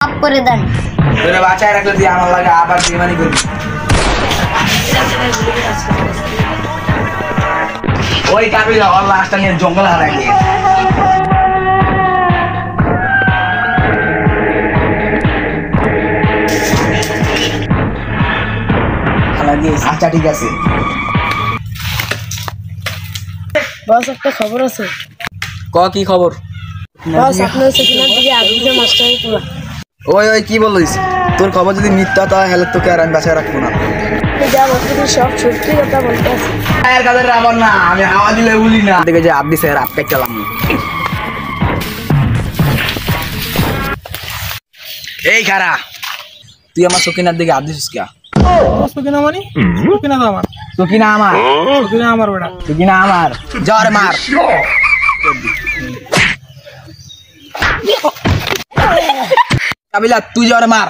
মাফ করে দেন। তোরে বাঁচায় রাখলে তুই আমার লাগে আবার বেমানি করবি। ওই কাবিলা ওর লাশটা নিয়ে জঙ্গলে হারাই গিয়ে আচ্ছা ঠিক আছে। বস একটা খবর আছে। ক কি খবর? বস আপনার সেখানের দিকে আগে মাস্টারের পোলা। ওই ওই কি বলিস? তোর খবর যদি মিথ্যা তাহলে তোকে আর আমি বাসায় রাখবো না। যা বলতে সব সত্যি কথা বলতে আছে। এর কাদের আবার না, আমি হাওয়া দিলে বলি না। দেখে যে আপনি স্যার আপকে চালাম। এই খারা, তুই আমার সকিনার দিকে হাত দিছিস কে? সকিনা মানে? সকিনা তো আমার। সকিনা আমার? সকিনা আমার বেটা। সকিনা আমার। জ্বর মার। কাবিলা তুই জ্বর মার।